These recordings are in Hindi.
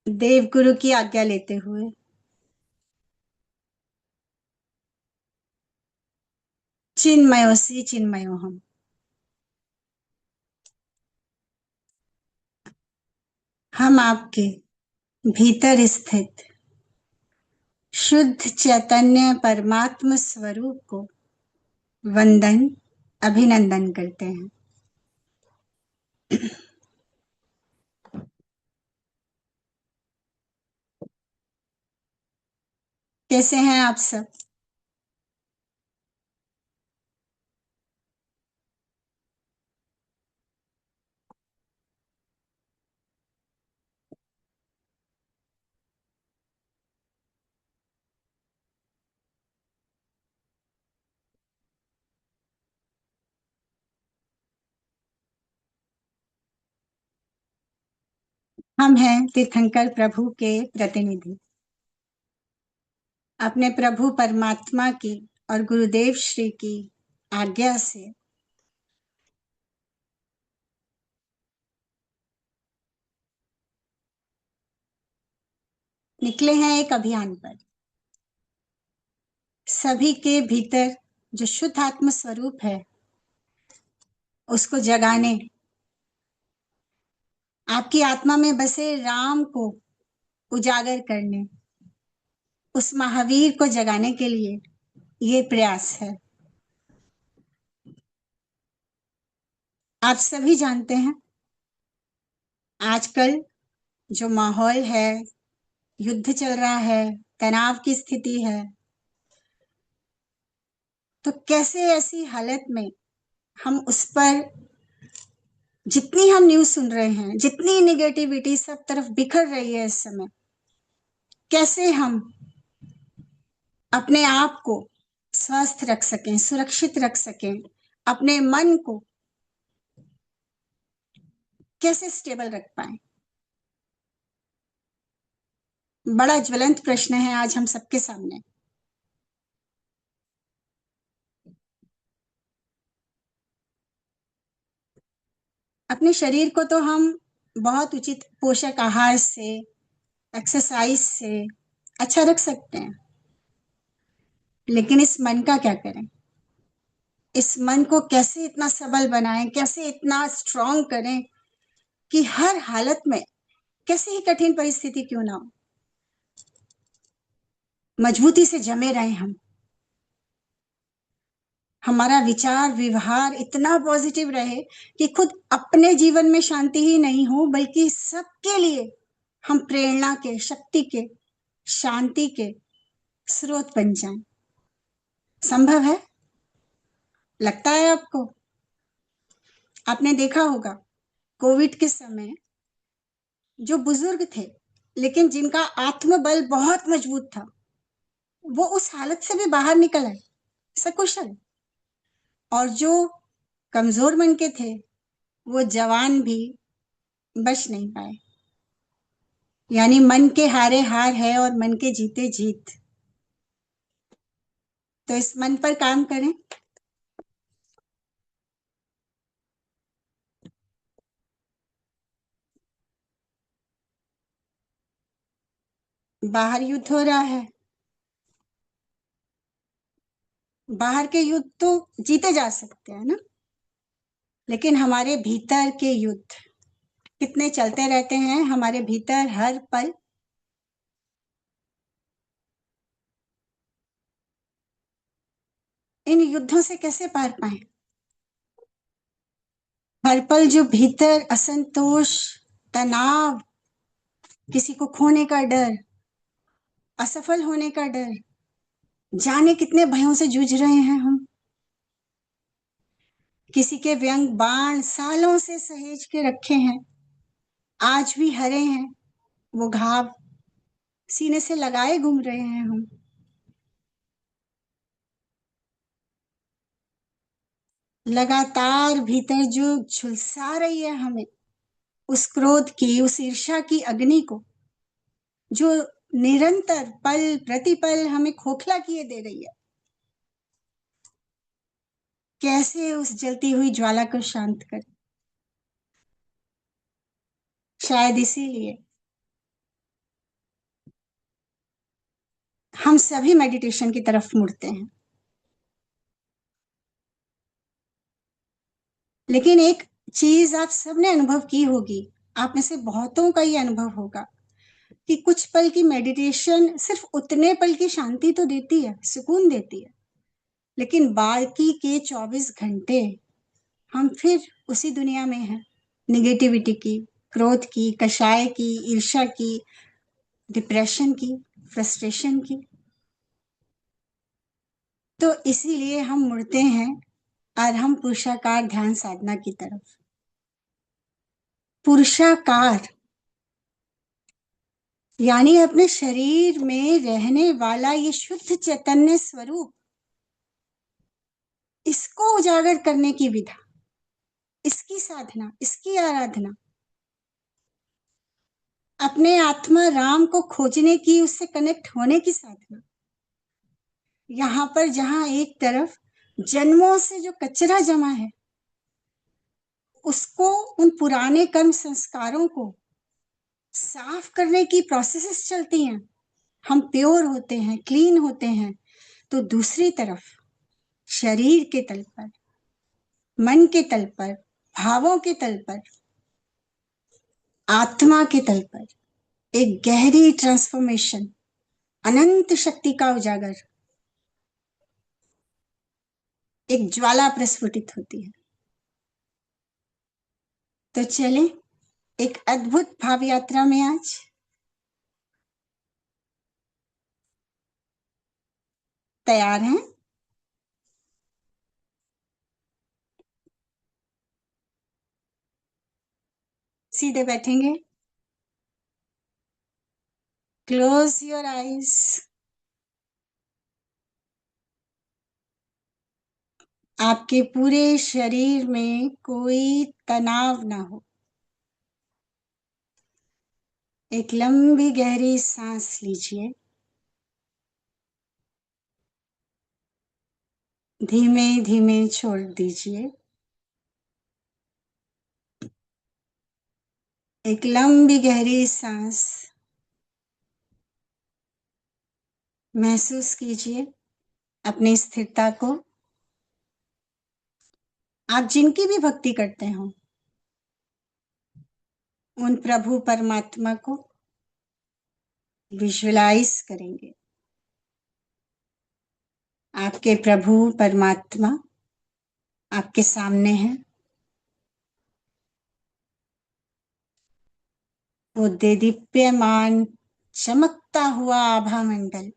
देव गुरु की आज्ञा लेते हुए चिन्मयोसी चिन्मयो हम आपके भीतर स्थित शुद्ध चैतन्य परमात्म स्वरूप को वंदन अभिनंदन करते हैं। कैसे हैं आप सब? हम हैं तीर्थंकर प्रभु के प्रतिनिधि। अपने प्रभु परमात्मा की और गुरुदेव श्री की आज्ञा से निकले हैं एक अभियान पर। सभी के भीतर जो शुद्ध आत्म स्वरूप है उसको जगाने, आपकी आत्मा में बसे राम को उजागर करने, उस महावीर को जगाने के लिए ये प्रयास है। आप सभी जानते हैं आजकल जो माहौल है, युद्ध चल रहा है, तनाव की स्थिति है, तो कैसे ऐसी हालत में हम उस पर जितनी हम न्यूज सुन रहे हैं, जितनी निगेटिविटी सब तरफ बिखर रही है इस समय, कैसे हम अपने आप को स्वस्थ रख सकें, सुरक्षित रख सकें, अपने मन को कैसे स्टेबल रख पाए। बड़ा ज्वलंत प्रश्न है आज हम सबके सामने। अपने शरीर को तो हम बहुत उचित पोषक आहार से, एक्सरसाइज से अच्छा रख सकते हैं, लेकिन इस मन का क्या करें? इस मन को कैसे इतना सबल बनाएं, कैसे इतना स्ट्रांग करें कि हर हालत में, कैसे ही कठिन परिस्थिति क्यों ना हो, मजबूती से जमे रहें हम। हमारा विचार व्यवहार इतना पॉजिटिव रहे कि खुद अपने जीवन में शांति ही नहीं हो बल्कि सबके लिए हम प्रेरणा के, शक्ति के, शांति के स्रोत बन जाएं। संभव है? लगता है आपको? आपने देखा होगा कोविड के समय जो बुजुर्ग थे लेकिन जिनका आत्मबल बहुत मजबूत था, वो उस हालत से भी बाहर निकल आए सकुशल, और जो कमजोर मन के थे वो जवान भी बच नहीं पाए। यानी मन के हारे हार है और मन के जीते जीत। तो इस मन पर काम करें। बाहर युद्ध हो रहा है, बाहर के युद्ध तो जीते जा सकते हैं ना, लेकिन हमारे भीतर के युद्ध कितने चलते रहते हैं हमारे भीतर हर पल। इन युद्धों से कैसे पार पाए? हर पल जो भीतर असंतोष, तनाव, किसी को खोने का डर, असफल होने का डर, जाने कितने भयों से जूझ रहे हैं हम। किसी के व्यंग बाण सालों से सहेज के रखे हैं, आज भी हरे हैं वो घाव, सीने से लगाए घूम रहे हैं हम। लगातार भीतर जो झुलसा रही है हमें, उस क्रोध की, उस ईर्ष्या की अग्नि को, जो निरंतर पल प्रतिपल हमें खोखला किए दे रही है, कैसे उस जलती हुई ज्वाला को शांत करें? शायद इसीलिए हम सभी मेडिटेशन की तरफ मुड़ते हैं। लेकिन एक चीज आप सबने अनुभव की होगी, आप में से बहुतों का ये अनुभव होगा कि कुछ पल की मेडिटेशन सिर्फ उतने पल की शांति तो देती है, सुकून देती है, लेकिन बाकी के 24 घंटे हम फिर उसी दुनिया में हैं, निगेटिविटी की, क्रोध की, कषाय की, ईर्ष्या की, डिप्रेशन की, फ्रस्ट्रेशन की। तो इसीलिए हम मुड़ते हैं और हम पुरुषाकार ध्यान साधना की तरफ। पुरुषाकार यानी अपने शरीर में रहने वाला ये शुद्ध चैतन्य स्वरूप, इसको उजागर करने की विधा, इसकी साधना, इसकी आराधना, अपने आत्मा राम को खोजने की, उससे कनेक्ट होने की साधना। यहां पर जहां एक तरफ जन्मों से जो कचरा जमा है, उसको, उन पुराने कर्म संस्कारों को साफ करने की प्रोसेसेस चलती हैं, हम प्योर होते हैं, क्लीन होते हैं। तो दूसरी तरफ शरीर के तल पर, मन के तल पर, भावों के तल पर, आत्मा के तल पर एक गहरी ट्रांसफॉर्मेशन, अनंत शक्ति का उजागर, एक ज्वाला प्रस्फुटित होती है। तो चले एक अद्भुत भाव यात्रा में आज। तैयार हैं? सीधे बैठेंगे। Close your eyes. आपके पूरे शरीर में कोई तनाव ना हो। एक लंबी गहरी सांस लीजिए। धीमे धीमे छोड़ दीजिए। एक लंबी गहरी सांस महसूस कीजिए अपनी स्थिरता को। आप जिनकी भी भक्ति करते हो, उन प्रभु परमात्मा को विजुअलाइज करेंगे। आपके प्रभु परमात्मा आपके सामने है। वो देदीप्यमान चमकता हुआ आभा मंडल,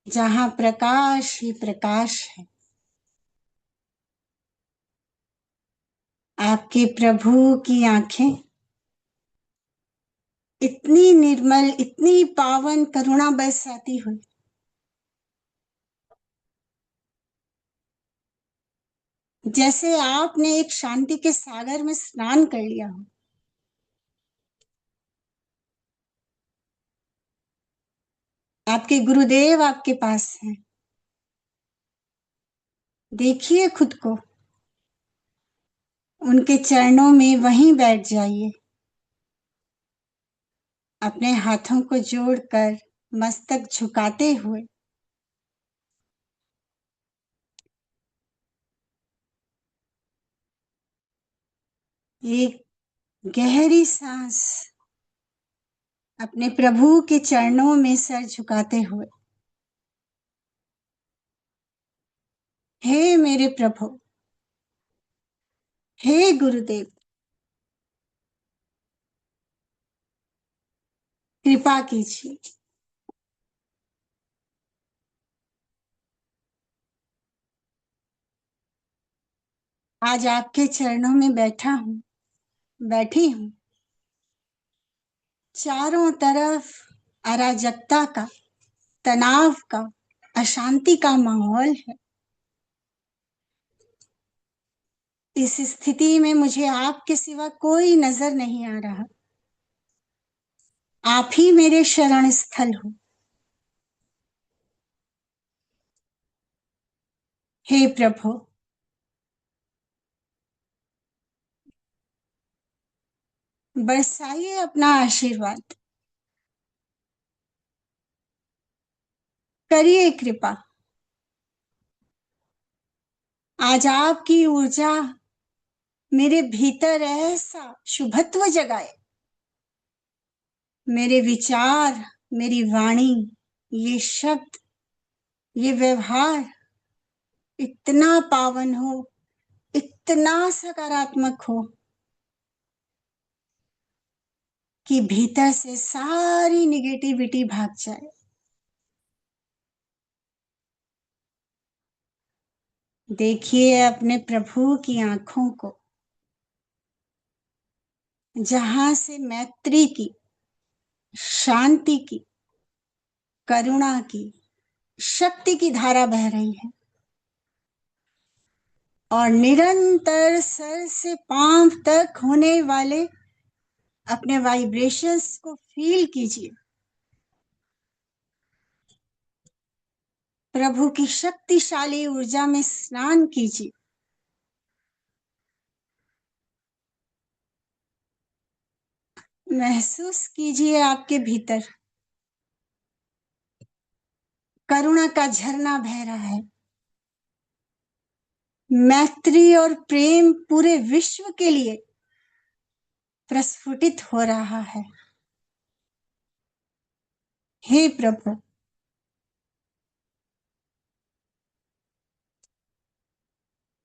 जहां प्रकाश ही प्रकाश है। आपके प्रभु की आंखें इतनी निर्मल, इतनी पावन, करुणा बरसाती हुई, जैसे आपने एक शांति के सागर में स्नान कर लिया हो। आपके गुरुदेव आपके पास हैं। देखिए खुद को, उनके चरणों में वहीं बैठ जाइए। अपने हाथों को जोड़कर मस्तक झुकाते हुए एक गहरी सांस अपने प्रभु के चरणों में सर झुकाते हुए, हे मेरे प्रभु, हे गुरुदेव, कृपा कीजिए। आज आपके चरणों में बैठा हूं, बैठी हूं। चारों तरफ अराजकता का, तनाव का, अशांति का माहौल है। इस स्थिति में मुझे आपके सिवा कोई नजर नहीं आ रहा। आप ही मेरे शरण स्थल हो। हे प्रभु, बरसाइए अपना आशीर्वाद। करिए कृपा। आज आपकी ऊर्जा मेरे भीतर ऐसा शुभत्व जगाए, मेरे विचार, मेरी वाणी, ये शब्द, ये व्यवहार इतना पावन हो, इतना सकारात्मक हो कि भीतर से सारी निगेटिविटी भाग जाए। देखिए अपने प्रभु की आंखों को, जहां से मैत्री की, शांति की, करुणा की, शक्ति की धारा बह रही है, और निरंतर सर से पांव तक होने वाले अपने वाइब्रेशंस को फील कीजिए। प्रभु की शक्तिशाली ऊर्जा में स्नान कीजिए। महसूस कीजिए आपके भीतर करुणा का झरना बह रहा है। मैत्री और प्रेम पूरे विश्व के लिए प्रस्फुटित हो रहा है। हे प्रभु,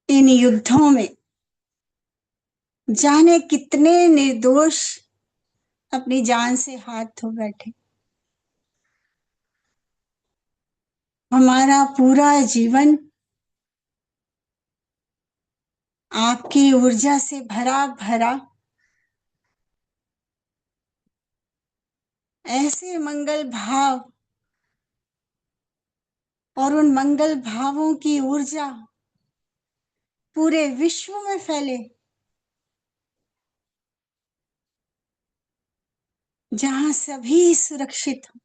इन युद्धों में जाने कितने निर्दोष अपनी जान से हाथ धो बैठे। हमारा पूरा जीवन आपकी ऊर्जा से भरा भरा, ऐसे मंगल भाव और उन मंगल भावों की ऊर्जा पूरे विश्व में फैले, जहां सभी सुरक्षित हो,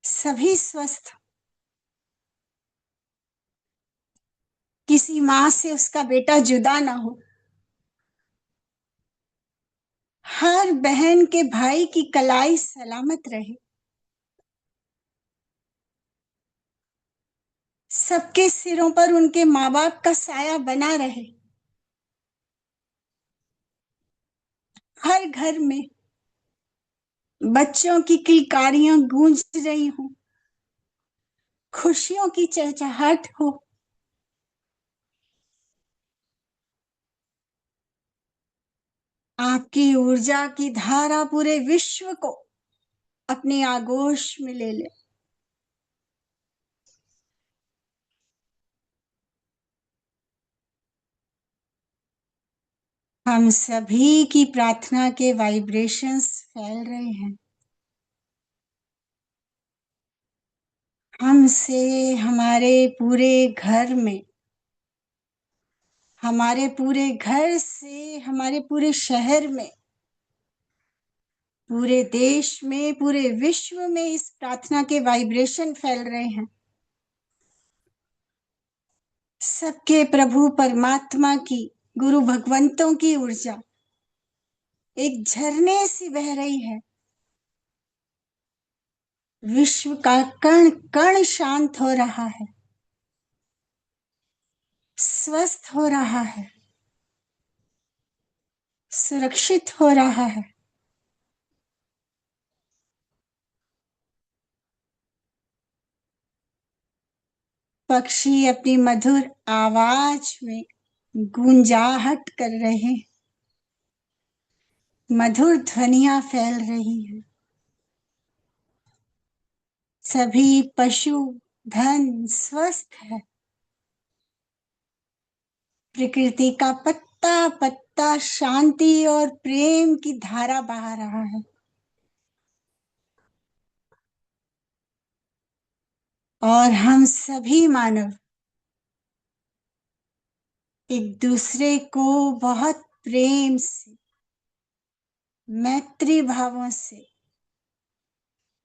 सभी स्वस्थ, किसी माँ से उसका बेटा जुदा ना हो, हर बहन के भाई की कलाई सलामत रहे, सबके सिरों पर उनके माँ बाप का साया बना रहे, हर घर में बच्चों की किलकारियां गूंज रही हों, खुशियों की चहचहाट हो। आपकी ऊर्जा की धारा पूरे विश्व को अपनी आगोश में ले ले। हम सभी की प्रार्थना के वाइब्रेशंस फैल रहे हैं। हमसे हमारे पूरे घर में, हमारे पूरे घर से हमारे पूरे शहर में, पूरे देश में, पूरे विश्व में इस प्रार्थना के वाइब्रेशन फैल रहे हैं। सबके प्रभु परमात्मा की, गुरु भगवंतों की ऊर्जा एक झरने सी बह रही है। विश्व का कण कण शांत हो रहा है, स्वस्थ हो रहा है, सुरक्षित हो रहा है। पक्षी अपनी मधुर आवाज में गूंजाहट कर रहे हैं, मधुर ध्वनियां फैल रही हैं। सभी पशु धन स्वस्थ है। प्रकृति का पत्ता पत्ता शांति और प्रेम की धारा बहा रहा है। और हम सभी मानव एक दूसरे को बहुत प्रेम से, मैत्री भावों से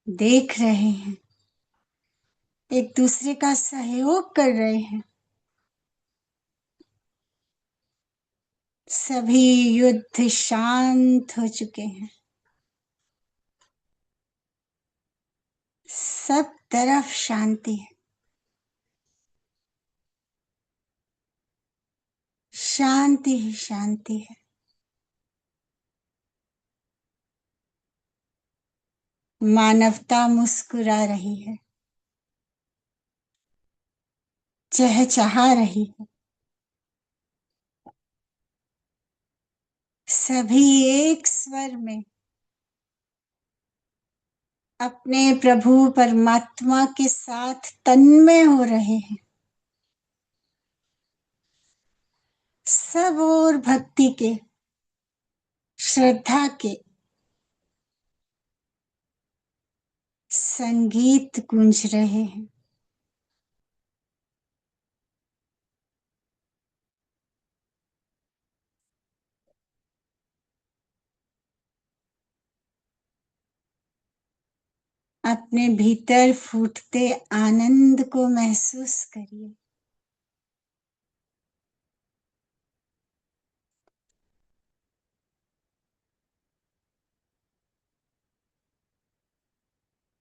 देख रहे हैं, एक दूसरे का सहयोग कर रहे हैं। सभी युद्ध शांत हो चुके हैं। सब तरफ शांति है, शांति ही शांति है। मानवता मुस्कुरा रही है, चहचहा रही है। सभी एक स्वर में अपने प्रभु परमात्मा के साथ तन्मय हो रहे हैं। सब और भक्ति के, श्रद्धा के संगीत गूंज रहे हैं। अपने भीतर फूटते आनंद को महसूस करिए।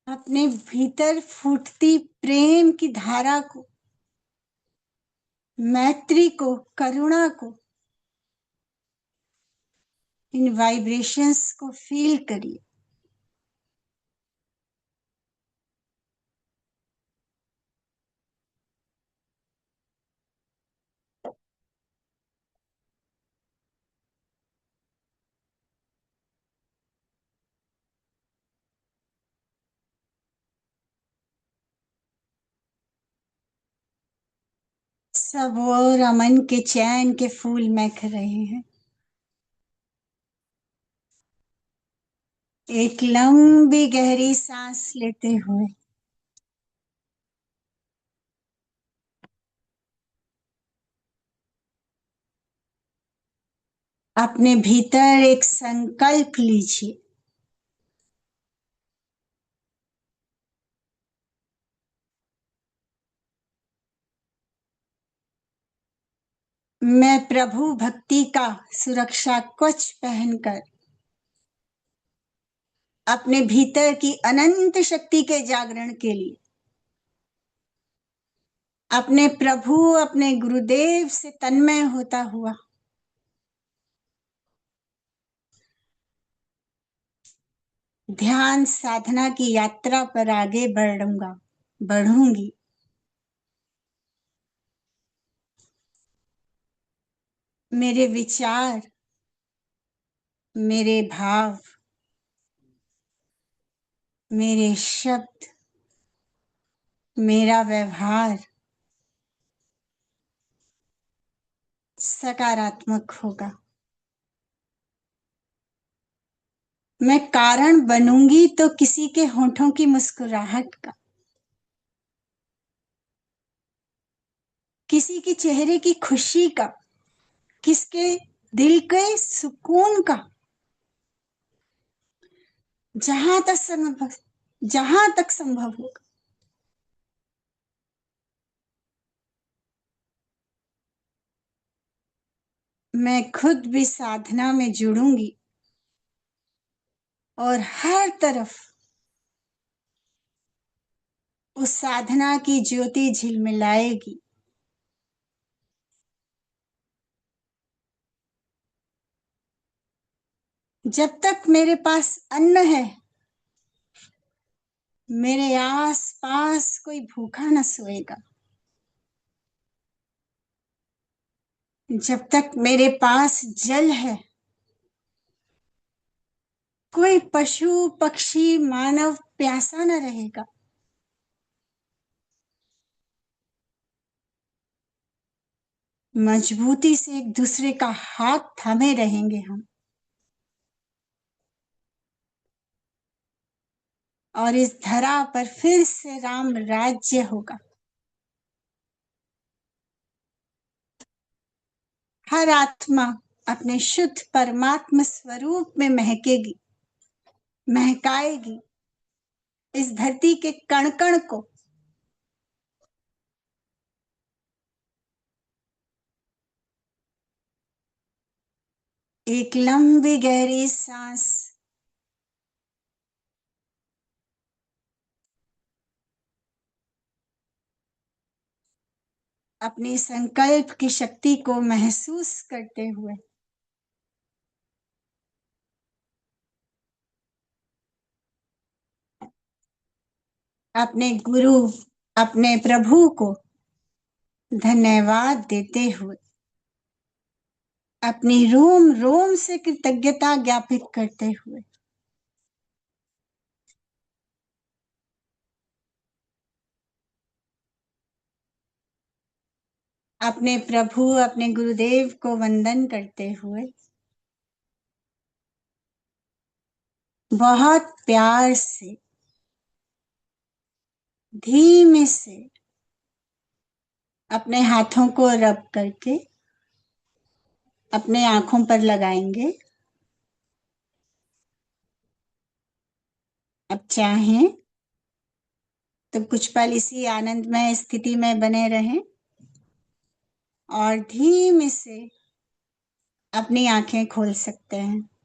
अपने भीतर फूटती प्रेम की धारा को, मैत्री को, करुणा को, इन वाइब्रेशंस को फील करिए। सब और अमन के चैन के फूल महक रहे हैं। एक लंबी गहरी सांस लेते हुए अपने भीतर एक संकल्प लीजिए। मैं प्रभु भक्ति का सुरक्षा कवच पहनकर अपने भीतर की अनंत शक्ति के जागरण के लिए अपने प्रभु, अपने गुरुदेव से तन्मय होता हुआ ध्यान साधना की यात्रा पर आगे बढ़ूंगी। मेरे विचार, मेरे भाव, मेरे शब्द, मेरा व्यवहार सकारात्मक होगा। मैं कारण बनूंगी तो किसी के होठों की मुस्कुराहट का, किसी के चेहरे की खुशी का, किसके दिल के सुकून का। जहां तक संभव होगा मैं खुद भी साधना में जुड़ूंगी और हर तरफ उस साधना की ज्योति झिलमिलाएगी। जब तक मेरे पास अन्न है, मेरे आस पास कोई भूखा न सोएगा। जब तक मेरे पास जल है, कोई पशु पक्षी मानव प्यासा न रहेगा। मजबूती से एक दूसरे का हाथ थामे रहेंगे हम, और इस धरा पर फिर से राम राज्य होगा। हर आत्मा अपने शुद्ध परमात्मा स्वरूप में महकेगी, महकाएगी इस धरती के कण कण को। एक लंबी गहरी सांस अपनी संकल्प की शक्ति को महसूस करते हुए अपने गुरु, अपने प्रभु को धन्यवाद देते हुए अपनी रोम रोम से कृतज्ञता ज्ञापित करते हुए अपने प्रभु, अपने गुरुदेव को वंदन करते हुए बहुत प्यार से धीमे से अपने हाथों को रब करके अपने आंखों पर लगाएंगे। अब चाहें तो कुछ पल इसी आनंदमय स्थिति में बने रहें और धीमे से अपनी आंखें खोल सकते हैं।